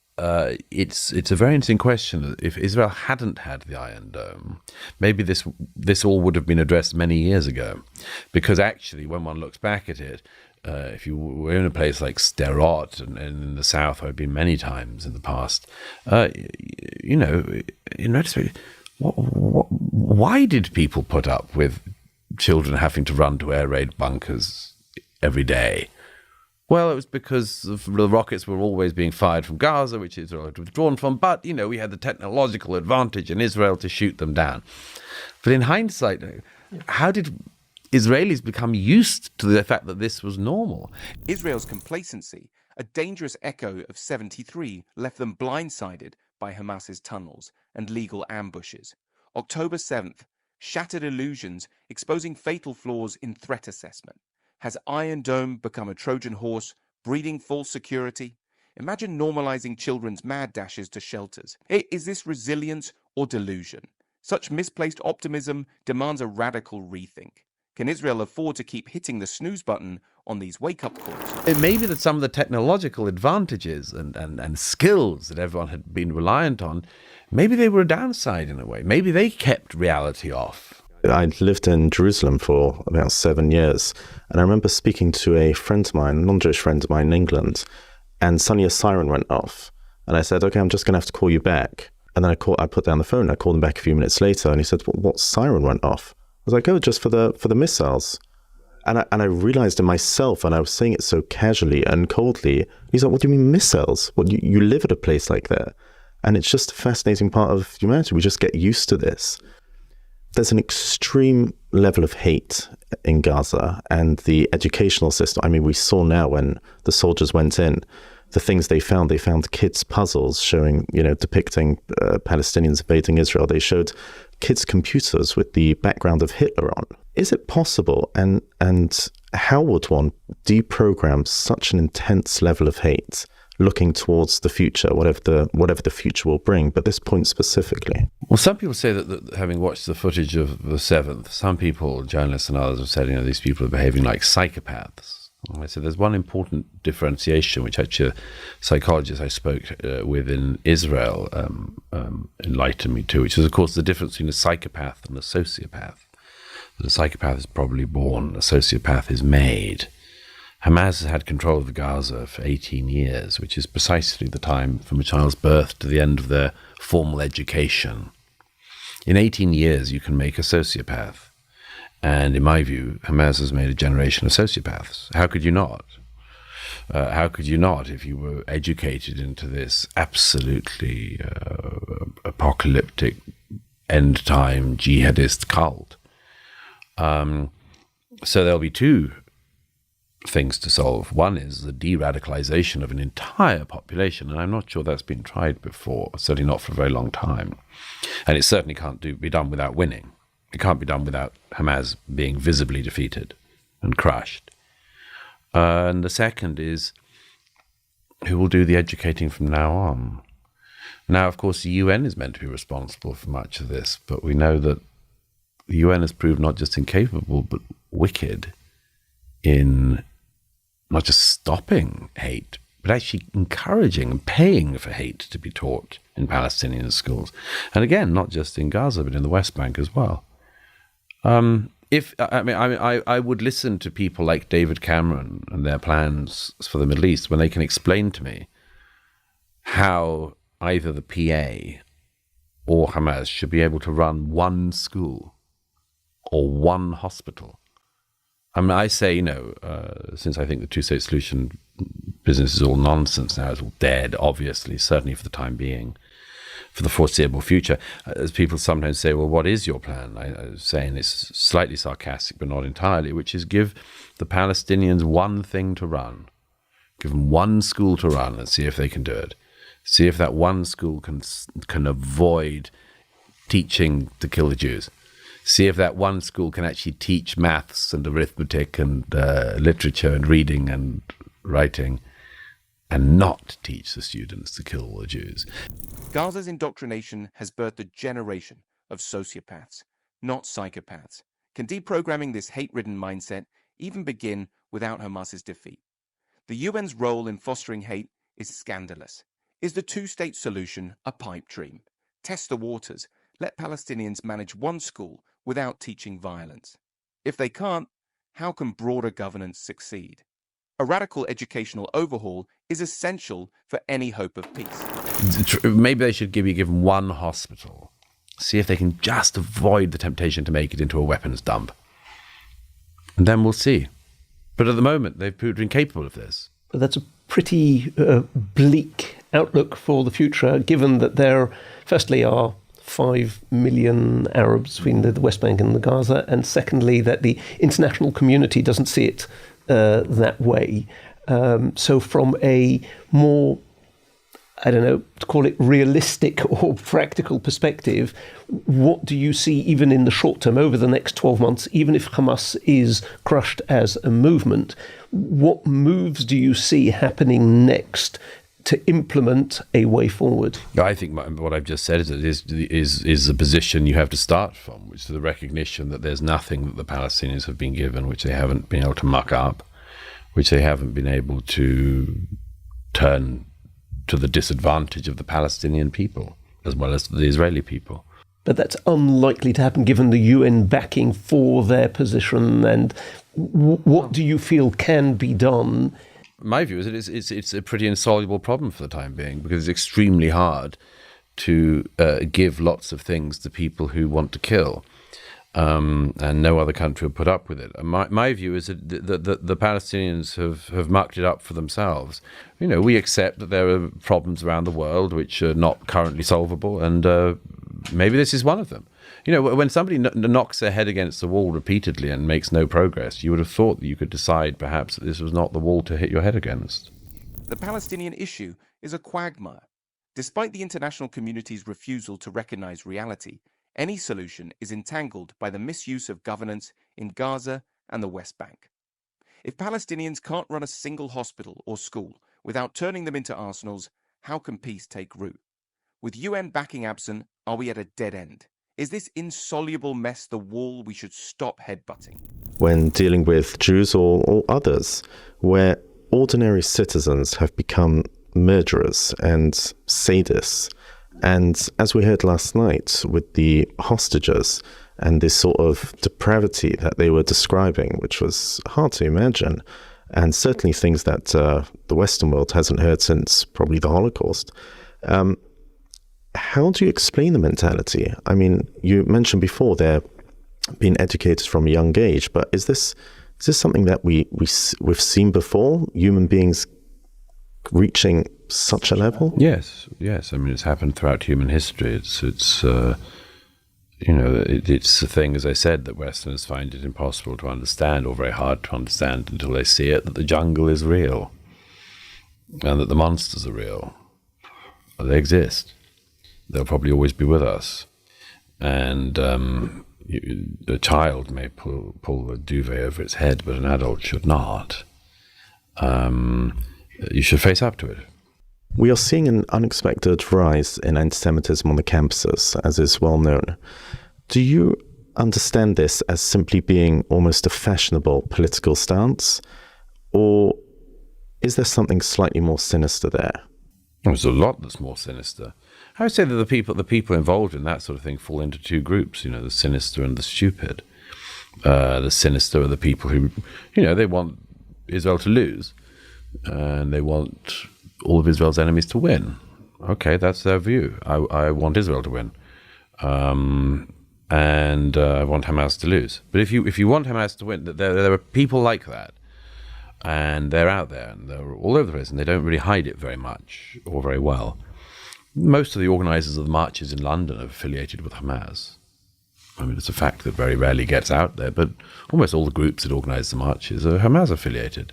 it's a very interesting question. If Israel hadn't had the Iron Dome, maybe this all would have been addressed many years ago, because actually, when one looks back at it, if you were in a place like Sderot and in the south, I've been many times in the past, you know, in retrospect, why did people put up with children having to run to air raid bunkers every day? Well, it was because the rockets were always being fired from Gaza, which Israel had withdrawn from. But, you know, we had the technological advantage in Israel to shoot them down. But in hindsight, how did Israelis become used to the fact that this was normal? Israel's complacency, a dangerous echo of 73, left them blindsided by Hamas's tunnels and legal ambushes. October 7th, shattered illusions exposing fatal flaws in threat assessment. Has Iron Dome become a Trojan horse, breeding false security? Imagine normalizing children's mad dashes to shelters. Is this resilience or delusion? Such misplaced optimism demands a radical rethink. Can Israel afford to keep hitting the snooze button on these wake-up calls? It may be that some of the technological advantages and skills that everyone had been reliant on, maybe they were a downside in a way. Maybe they kept reality off. I lived in Jerusalem for about 7 years, and I remember speaking to a friend of mine, a non-Jewish friend of mine in England, and suddenly a siren went off. And I said, okay, I'm just going to have to call you back. And then I put down the phone, I called him back a few minutes later, and he said, what siren went off? I was like, oh, just for the missiles. And I realized in myself, and I was saying it so casually and coldly, he's like, what do you mean missiles? Well, you live at a place like that. And it's just a fascinating part of humanity. We just get used to this. There's an extreme level of hate in Gaza, and the educational system. I mean, we saw now when the soldiers went in, the things they found kids' puzzles showing, depicting Palestinians invading Israel. They showed kids' computers with the background of Hitler on. Is it possible, and how would one deprogram such an intense level of hate, looking towards the future, whatever the future will bring, but this point specifically? Well, some people say that having watched the footage of the 7th, some people, journalists and others, have said, these people are behaving like psychopaths. I said there's one important differentiation, which actually a psychologist I spoke with in Israel enlightened me to, which is, of course, the difference between a psychopath and a sociopath. That a psychopath is probably born, a sociopath is made. Hamas has had control of Gaza for 18 years, which is precisely the time from a child's birth to the end of their formal education. In 18 years, you can make a sociopath. And in my view, Hamas has made a generation of sociopaths. How could you not? How could you not if you were educated into this absolutely apocalyptic end-time jihadist cult? So there'll be two things to solve. One is the de-radicalization of an entire population, and I'm not sure that's been tried before, certainly not for a very long time. And it certainly can't be done without winning. It can't be done without Hamas being visibly defeated and crushed. And the second is, who will do the educating from now on? Now, of course, the UN is meant to be responsible for much of this, but we know that the UN has proved not just incapable, but wicked in not just stopping hate, but actually encouraging and paying for hate to be taught in Palestinian schools. And again, not just in Gaza, but in the West Bank as well. I would listen to people like David Cameron and their plans for the Middle East when they can explain to me how either the PA or Hamas should be able to run one school or one hospital. I say, since I think the two-state solution business is all nonsense now, it's all dead, obviously, certainly for the time being, for the foreseeable future. As people sometimes say, well, what is your plan? I was saying it's slightly sarcastic, but not entirely, which is give the Palestinians one thing to run. Give them one school to run and see if they can do it. See if that one school can avoid teaching to kill the Jews. See if that one school can actually teach maths and arithmetic and literature and reading and writing, and not teach the students to kill the Jews. Gaza's indoctrination has birthed a generation of sociopaths, not psychopaths. Can deprogramming this hate-ridden mindset even begin without Hamas's defeat? The UN's role in fostering hate is scandalous. Is the two-state solution a pipe dream? Test the waters. Let Palestinians manage one school without teaching violence. If they can't, how can broader governance succeed? a radical educational overhaul is essential for any hope of peace. Maybe they should be given one hospital. See if they can just avoid the temptation to make it into a weapons dump. And then we'll see. But at the moment, they've proved incapable of this. But that's a pretty bleak outlook for the future, given that there, firstly, are 5 million Arabs between the West Bank and the Gaza, and secondly, that the international community doesn't see it that way. So from a more, I don't know, to call it realistic or practical perspective, what do you see even in the short term, over the next 12 months, even if Hamas is crushed as a movement, what moves do you see happening next to implement a way forward? I think what I've just said is the position you have to start from, which is the recognition that there's nothing that the Palestinians have been given which they haven't been able to muck up, which they haven't been able to turn to the disadvantage of the Palestinian people as well as the Israeli people. But that's unlikely to happen given the UN backing for their position. And what do you feel can be done? My view is that it's a pretty insoluble problem for the time being, because it's extremely hard to give lots of things to people who want to kill, and no other country will put up with it. My view is that the Palestinians have mucked it up for themselves. You know, we accept that there are problems around the world which are not currently solvable, and maybe this is one of them. You know, when somebody knocks their head against the wall repeatedly and makes no progress, you would have thought that you could decide perhaps that this was not the wall to hit your head against. The Palestinian issue is a quagmire. Despite the international community's refusal to recognize reality, any solution is entangled by the misuse of governance in Gaza and the West Bank. If Palestinians can't run a single hospital or school without turning them into arsenals, how can peace take root? With UN backing absent, are we at a dead end? Is this insoluble mess the wall we should stop headbutting? When dealing with Jews or others, where ordinary citizens have become murderers and sadists, and as we heard last night with the hostages and this sort of depravity that they were describing, which was hard to imagine, and certainly things that the Western world hasn't heard since probably the Holocaust, how do you explain the mentality? I mean, you mentioned before they're being educated from a young age, but is this something that we've seen before? Human beings reaching such a level? Yes. I mean, it's happened throughout human history. It's a thing, as I said, that Westerners find it impossible to understand, or very hard to understand until they see it, that the jungle is real and that the monsters are real. They exist. They'll probably always be with us. And a child may pull a duvet over its head, but an adult should not. You should face up to it. We are seeing an unexpected rise in anti-Semitism on the campuses, as is well known. Do you understand this as simply being almost a fashionable political stance, or is there something slightly more sinister there? There's a lot that's more sinister. I would say that the people involved in that sort of thing fall into two groups, the sinister and the stupid. The sinister are the people who, they want Israel to lose, and they want all of Israel's enemies to win. Okay, that's their view. I want Israel to win, and I want Hamas to lose. But if you want Hamas to win, there are people like that, and they're out there, and they're all over the place, and they don't really hide it very much or very well. Most of the organisers of the marches in London are affiliated with Hamas. I mean, it's a fact that very rarely gets out there, but almost all the groups that organise the marches are Hamas affiliated.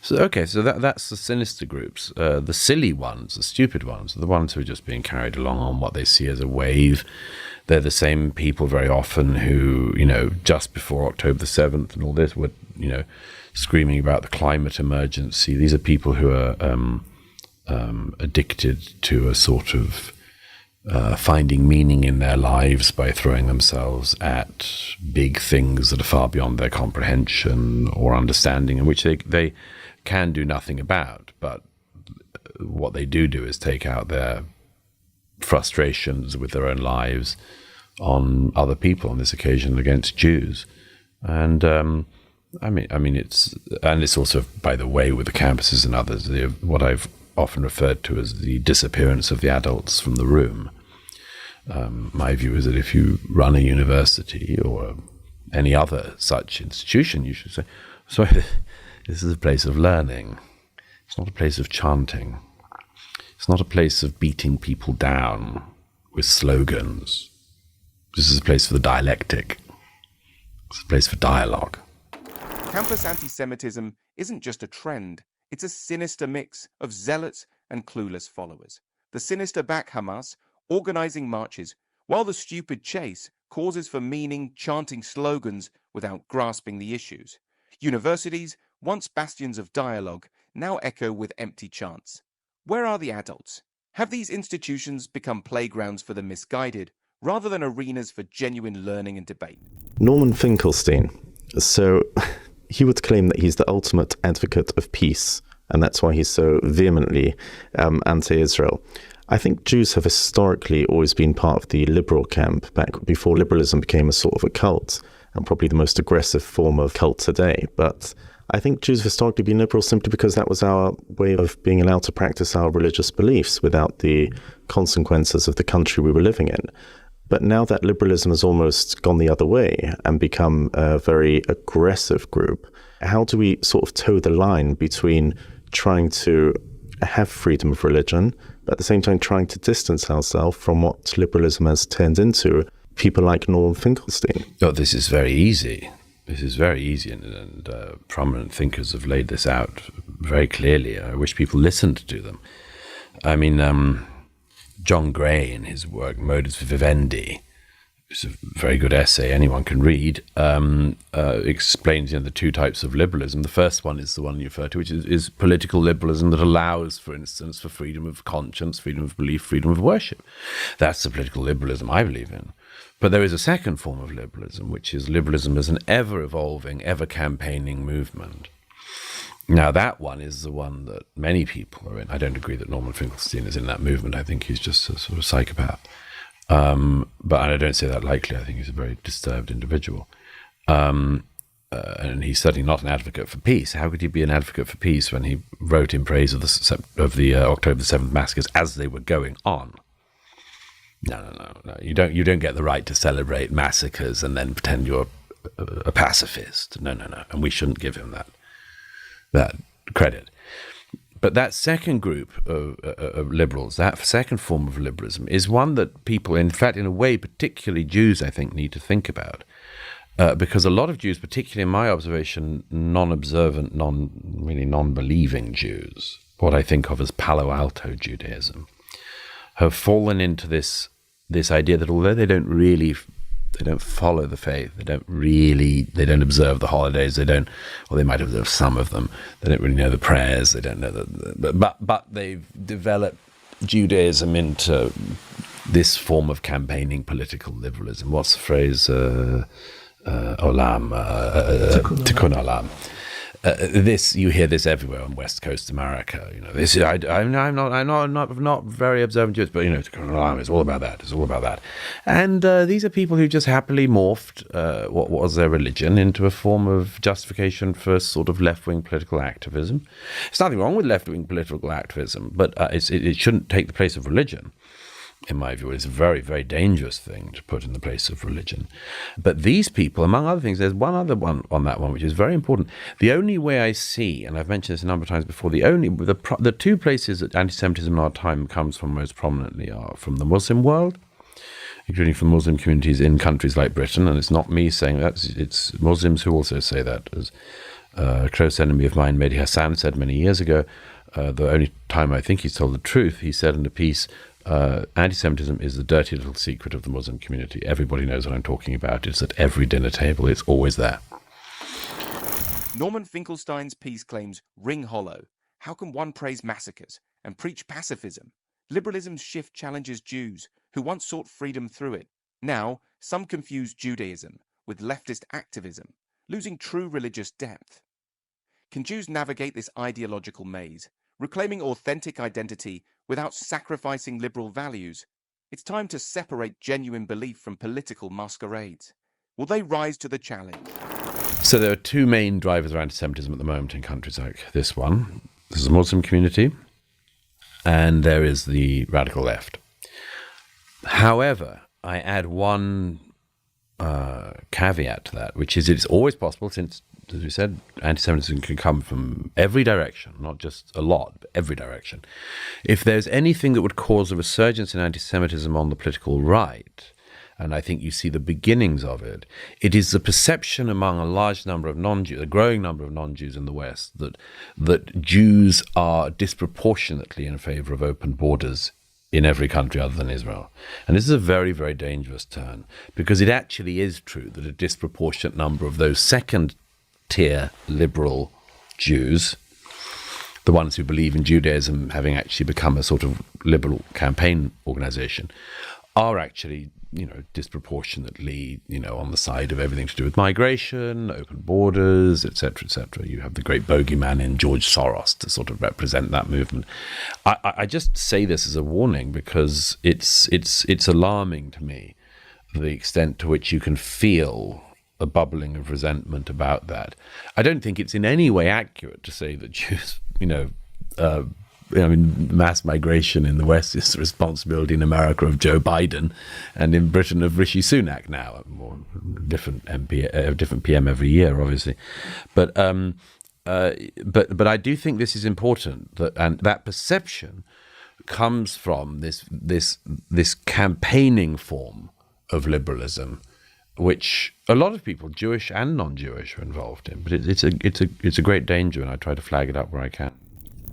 So that's the sinister groups. The silly ones, the stupid ones, are the ones who are just being carried along on what they see as a wave. They're the same people very often who, just before October the 7th and all this were, screaming about the climate emergency. These are people who are addicted to a sort of finding meaning in their lives by throwing themselves at big things that are far beyond their comprehension or understanding, and which they can do nothing about. But what they do is take out their frustrations with their own lives on other people, on this occasion against Jews. And I mean, it's also, by the way, with the campuses and others, what I've often referred to as the disappearance of the adults from the room. My view is that if you run a university or any other such institution, you should say, sorry, this is a place of learning. It's not a place of chanting. It's not a place of beating people down with slogans. This is a place for the dialectic. It's a place for dialogue. Campus anti-Semitism isn't just a trend. It's a sinister mix of zealots and clueless followers. The sinister back Hamas, organizing marches, while the stupid chase causes for meaning, chanting slogans without grasping the issues. Universities, once bastions of dialogue, now echo with empty chants. Where are the adults? Have these institutions become playgrounds for the misguided, rather than arenas for genuine learning and debate? Norman Finkelstein. So he would claim that he's the ultimate advocate of peace, and that's why he's so vehemently anti-Israel. I think Jews have historically always been part of the liberal camp, back before liberalism became a sort of a cult, and probably the most aggressive form of cult today. But I think Jews have historically been liberal simply because that was our way of being allowed to practice our religious beliefs without the consequences of the country we were living in. But now that liberalism has almost gone the other way and become a very aggressive group, how do we sort of toe the line between trying to have freedom of religion, but at the same time trying to distance ourselves from what liberalism has turned into? People like Norman Finkelstein. Oh, this is very easy. This is very easy, and prominent thinkers have laid this out very clearly. I wish people listened to them. I mean, John Gray, in his work Modus Vivendi, it's a very good essay anyone can read, explains the two types of liberalism. The first one is the one you refer to, which is political liberalism that allows, for instance, for freedom of conscience, freedom of belief, freedom of worship. That's the political liberalism I believe in. But there is a second form of liberalism, which is liberalism as an ever-evolving, ever-campaigning movement. Now, that one is the one that many people are in. I don't agree that Norman Finkelstein is in that movement. I think he's just a sort of psychopath. But I don't say that lightly. I think he's a very disturbed individual. And he's certainly not an advocate for peace. How could he be an advocate for peace when he wrote in praise of the October the 7th massacres as they were going on? No. You don't get the right to celebrate massacres and then pretend you're a pacifist. No. And we shouldn't give him that credit. But that second group of liberals, that second form of liberalism, is one that people, in fact, in a way, particularly Jews, I think, need to think about. Because a lot of Jews, particularly in my observation, non-observant, non-believing Jews, what I think of as Palo Alto Judaism, have fallen into this idea that although they don't follow the faith, they don't observe the holidays, they might observe some of them, they don't really know the prayers, they don't know but they've developed Judaism into this form of campaigning political liberalism. What's the phrase? Olam, tikkun olam. This, you hear this everywhere on West Coast America. I'm not very observant Jews, but tikkun olam is all about that. It's all about that. And these are people who just happily morphed what was their religion into a form of justification for sort of left-wing political activism. There's nothing wrong with left-wing political activism, but it shouldn't take the place of religion. In my view, it's a very, very dangerous thing to put in the place of religion. But these people, among other things, there's one other one on that one, which is very important. The only way I see, and I've mentioned this a number of times before, the two places that anti-Semitism in our time comes from most prominently are from the Muslim world, including from Muslim communities in countries like Britain. And it's not me saying that, it's Muslims who also say that. As a close enemy of mine, Mehdi Hassan, said many years ago, the only time I think he's told the truth, he said in a piece, anti-Semitism is the dirty little secret of the Muslim community. Everybody knows what I'm talking about. It's at every dinner table. It's always there. Norman Finkelstein's piece claims ring hollow. How can one praise massacres and preach pacifism? Liberalism's shift challenges Jews who once sought freedom through it. Now, some confuse Judaism with leftist activism, losing true religious depth. Can Jews navigate this ideological maze, reclaiming authentic identity without sacrificing liberal values? It's time to separate genuine belief from political masquerades. Will they rise to the challenge? So there are two main drivers of anti-Semitism at the moment in countries like this one. There's the Muslim community, and there is the radical left. However, I add one caveat to that, which is it's always possible, since, as we said, anti-Semitism can come from every direction, not just a lot, but every direction. If there's anything that would cause a resurgence in anti-Semitism on the political right, and I think you see the beginnings of it, it is the perception among a large number of non-Jews, a growing number of non-Jews in the West, that Jews are disproportionately in favor of open borders in every country other than Israel. And this is a very, very dangerous turn, because it actually is true that a disproportionate number of those second-tier liberal Jews, the ones who believe in Judaism having actually become a sort of liberal campaign organization, are actually, disproportionately, on the side of everything to do with migration, open borders, etc., etc. You have the great bogeyman in George Soros to sort of represent that movement. I just say this as a warning, because it's alarming to me, the extent to which you can feel a bubbling of resentment about that. I don't think it's in any way accurate to say that Jews, mass migration in the West is the responsibility in America of Joe Biden, and in Britain of Rishi Sunak now, more different PM every year, obviously. But I do think this is important, and that perception comes from this campaigning form of liberalism, which a lot of people, Jewish and non-Jewish, are involved in. But it's a great danger, and I try to flag it up where I can.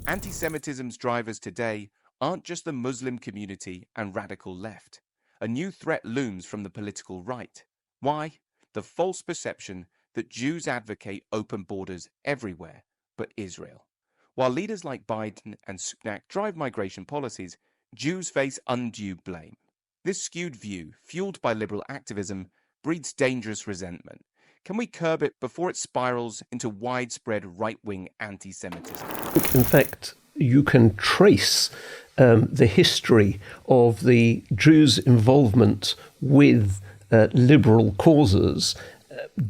Anti-Semitism's drivers today aren't just the Muslim community and radical left. A new threat looms from the political right. Why? The false perception that Jews advocate open borders everywhere but Israel. While leaders like Biden and Sunak drive migration policies, Jews face undue blame. This skewed view, fueled by liberal activism, breeds dangerous resentment. Can we curb it before it spirals into widespread right-wing anti-Semitism? In fact, you can trace the history of the Jews' involvement with liberal causes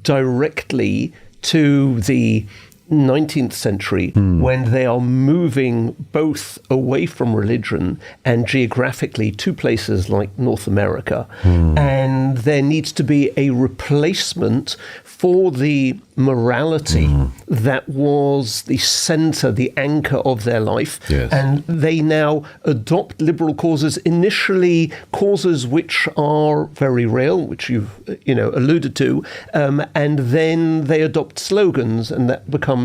directly to the 19th century, when they are moving both away from religion and geographically to places like North America. And there needs to be a replacement for the morality that was the center, the anchor of their life. Yes. And they now adopt liberal causes, initially causes which are very real, which you've alluded to, and then they adopt slogans, and that becomes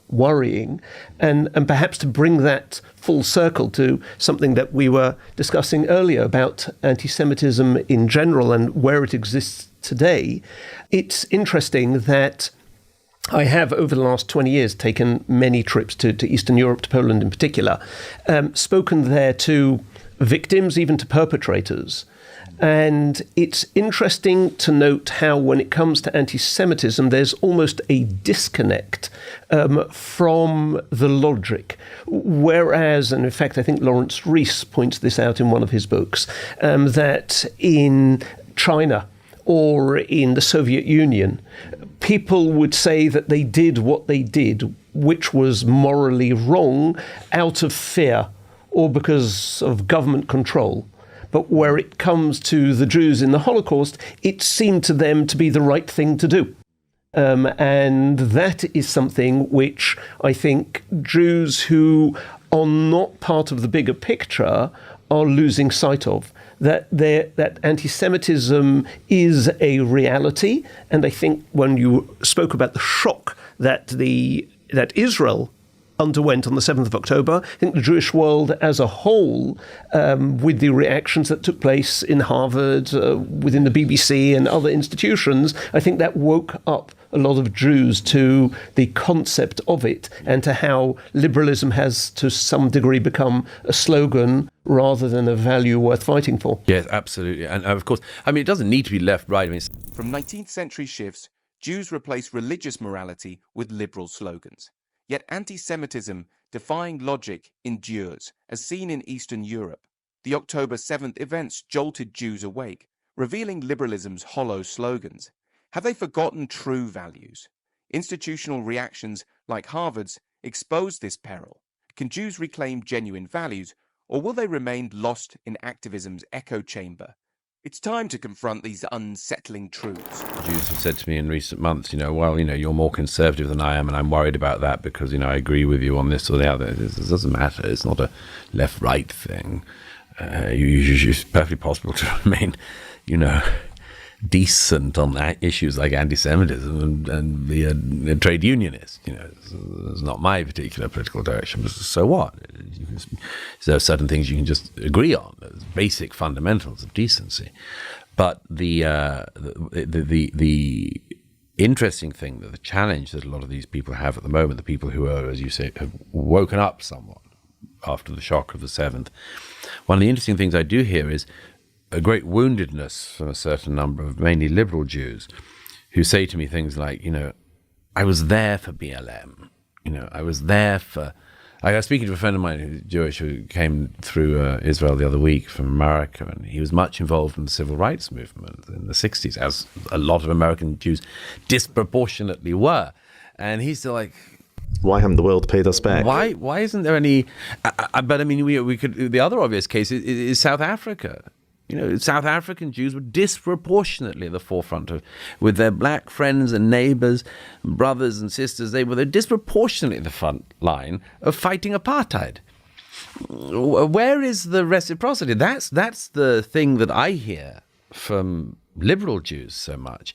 worrying. And perhaps to bring that full circle to something that we were discussing earlier about anti-Semitism in general and where it exists today, it's interesting that I have, over the last 20 years, taken many trips to Eastern Europe, to Poland in particular, spoken there to victims, even to perpetrators. And it's interesting to note how, when it comes to anti-Semitism, there's almost a disconnect from the logic. Whereas, and in fact, I think Lawrence Rees points this out in one of his books, that in China or in the Soviet Union, people would say that they did what they did, which was morally wrong, out of fear or because of government control. But where it comes to the Jews in the Holocaust, it seemed to them to be the right thing to do. And that is something which I think Jews who are not part of the bigger picture are losing sight of. That anti-Semitism is a reality. And I think when you spoke about the shock that Israel underwent on the 7th of October, I think the Jewish world as a whole, with the reactions that took place in Harvard, within the BBC and other institutions, I think that woke up a lot of Jews to the concept of it and to how liberalism has, to some degree, become a slogan rather than a value worth fighting for. Yes, absolutely. And of course, it doesn't need to be left, right. From 19th century shifts, Jews replaced religious morality with liberal slogans. Yet anti-Semitism, defying logic, endures, as seen in Eastern Europe. The October 7th events jolted Jews awake, revealing liberalism's hollow slogans. Have they forgotten true values? Institutional reactions like Harvard's expose this peril. Can Jews reclaim genuine values, or will they remain lost in activism's echo chamber? It's time to confront these unsettling truths. Jews have said to me in recent months, well, you're more conservative than I am, and I'm worried about that because, I agree with you on this or the other. It doesn't matter. It's not a left-right thing. It's perfectly possible to remain, decent on issues like anti-Semitism and be a trade unionist. It's not my particular political direction, but so what? There are certain things you can just agree on, there's basic fundamentals of decency. But the interesting thing, the challenge that a lot of these people have at the moment, the people who are, as you say, have woken up somewhat after the shock of the 7th, one of the interesting things I do hear is a great woundedness from a certain number of mainly liberal Jews who say to me things like, I was there for BLM. I was there for... I was speaking to a friend of mine who's Jewish who came through Israel the other week from America, and he was much involved in the civil rights movement in the 60s, as a lot of American Jews disproportionately were. And he's still like... Why haven't the world paid us back? Why isn't there any... But I mean, we could... The other obvious case is South Africa. South African Jews were disproportionately at the forefront of, with their black friends and neighbors, brothers and sisters, they're disproportionately at the front line of fighting apartheid. Where is the reciprocity? That's the thing that I hear from liberal Jews so much.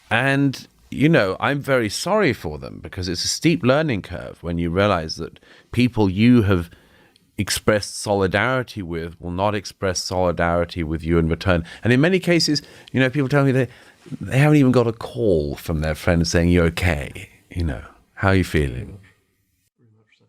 And, I'm very sorry for them because it's a steep learning curve when you realize that people you have expressed solidarity with will not express solidarity with you in return. And in many cases, people tell me they haven't even got a call from their friends saying, "You're okay." How are you feeling?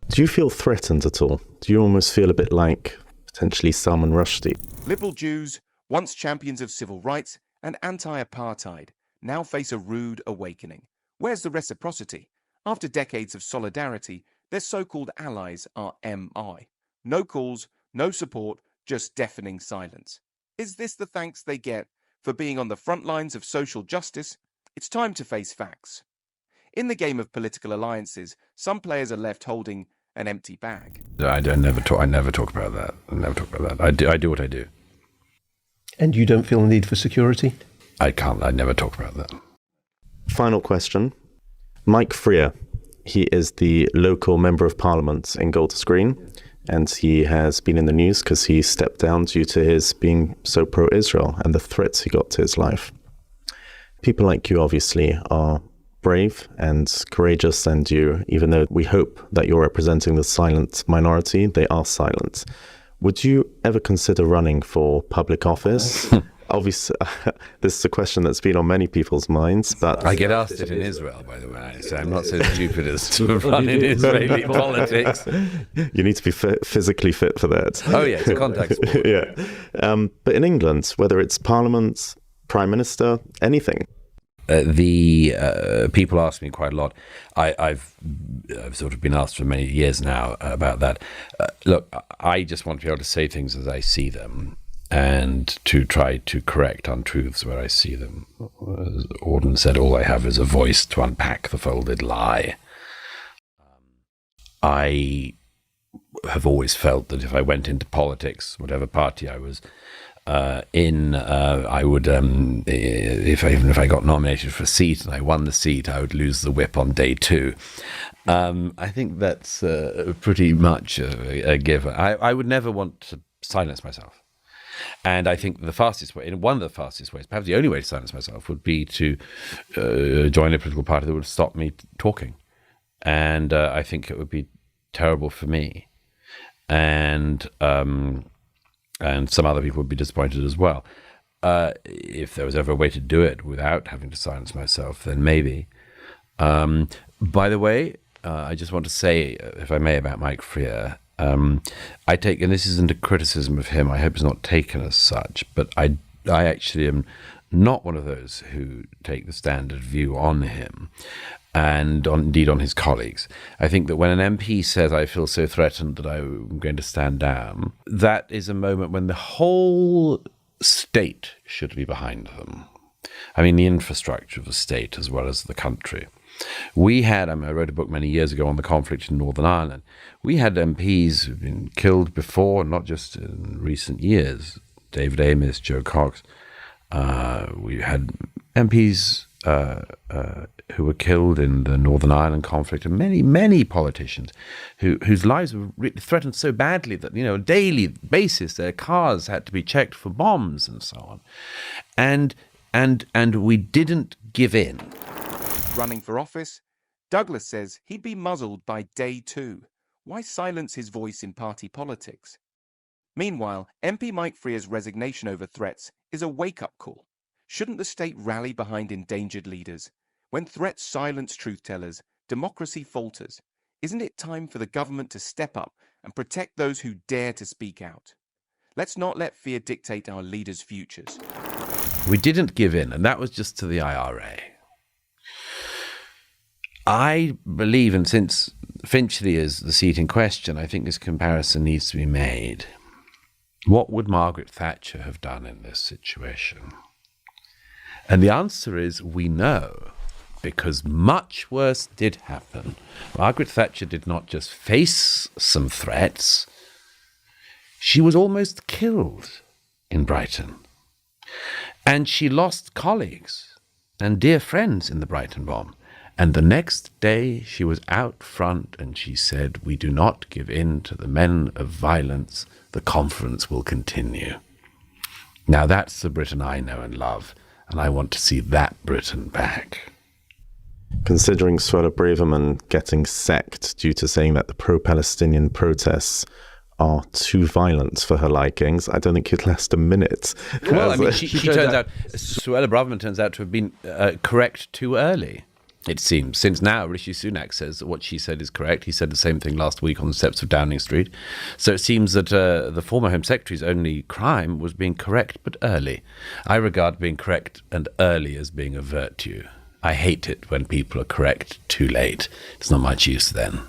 Do you feel threatened at all? Do you almost feel a bit like potentially Salman Rushdie? Liberal Jews, once champions of civil rights and anti-apartheid, now face a rude awakening. Where's the reciprocity? After decades of solidarity, their so-called allies are MI. No calls, no support, just deafening silence. Is this the thanks they get for being on the front lines of social justice? It's time to face facts. In the game of political alliances, some players are left holding an empty bag. I never talk about that. I do what I do. And you don't feel the need for security? I never talk about that. Final question. Mike Freer. He is the local member of parliament in Golders Green, and he has been in the news because he stepped down due to his being so pro-Israel and the threats he got to his life. People like you obviously are brave and courageous, and even though we hope that you're representing the silent minority, they are silent. Would you ever consider running for public office? Obviously, this is a question that's been on many people's minds, but... I get asked it in Israel, by the way, so I'm not so stupid as to run in Israeli politics. You need to be physically fit for that. Oh, yeah, it's a contact sport. Yeah. But in England, whether it's Parliament, Prime Minister, anything... The people ask me quite a lot. I've sort of been asked for many years now about that. Look, I just want to be able to say things as I see them, and to try to correct untruths where I see them. As Auden said, all I have is a voice to unpack the folded lie. I have always felt that if I went into politics, whatever party I was I would, even if I got nominated for a seat and I won the seat, I would lose the whip on day 2. I think that's pretty much a given. I would never want to silence myself. And I think the fastest way, one of the fastest ways, perhaps the only way to silence myself, would be to join a political party that would stop me talking. And I think it would be terrible for me. And some other people would be disappointed as well. If there was ever a way to do it without having to silence myself, then maybe. By the way, I just want to say, if I may, about Mike Freer. I take, and this isn't a criticism of him, I hope it's not taken as such, but I actually am not one of those who take the standard view on him, and indeed on his colleagues. I think that when an MP says, I feel so threatened that I'm going to stand down, that is a moment when the whole state should be behind them. I mean, the infrastructure of the state as well as the country. We had, I wrote a book many years ago on the conflict in Northern Ireland. We had MPs who've been killed before, not just in recent years. David Amis, Joe Cox. We had MPs who were killed in the Northern Ireland conflict, and many, many politicians whose lives were threatened so badly that, on a daily basis, their cars had to be checked for bombs and so on. And we didn't give in. Running for office, Douglas says he'd be muzzled by day 2. Why silence his voice in party politics? Meanwhile, MP Mike Freer's resignation over threats is a wake-up call. Shouldn't the state rally behind endangered leaders? When threats silence truth-tellers, democracy falters. Isn't it time for the government to step up and protect those who dare to speak out? Let's not let fear dictate our leaders' futures. We didn't give in, and that was just to the IRA. I believe, and since Finchley is the seat in question, I think this comparison needs to be made. What would Margaret Thatcher have done in this situation? And the answer is we know, because much worse did happen. Margaret Thatcher did not just face some threats, she was almost killed in Brighton. And she lost colleagues and dear friends in the Brighton bomb. And the next day she was out front and she said, "We do not give in to the men of violence. The conference will continue." Now that's the Britain I know and love, and I want to see that Britain back. Considering Suella Braverman getting sacked due to saying that the pro-Palestinian protests are too violent for her likings, I don't think it'd last a minute. Well, I mean, she turns out, Suella Braverman turns out to have been correct too early. It seems, since now Rishi Sunak says that what she said is correct. He said the same thing last week on the steps of Downing Street. So it seems that the former Home Secretary's only crime was being correct but early. I regard being correct and early as being a virtue. I hate it when people are correct too late. It's not much use then.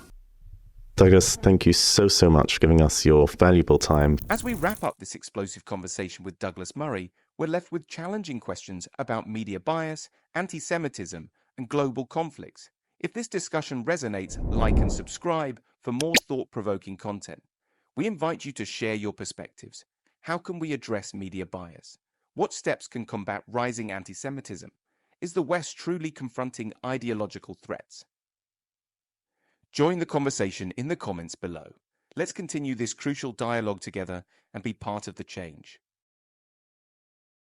Douglas, thank you so much for giving us your valuable time. As we wrap up this explosive conversation with Douglas Murray, we're left with challenging questions about media bias, anti-Semitism, and global conflicts. If this discussion resonates, like and subscribe for more thought-provoking content. We invite you to share your perspectives. How can we address media bias? What steps can combat rising anti-Semitism? Is the West truly confronting ideological threats? Join the conversation in the comments below. Let's continue this crucial dialogue together and be part of the change.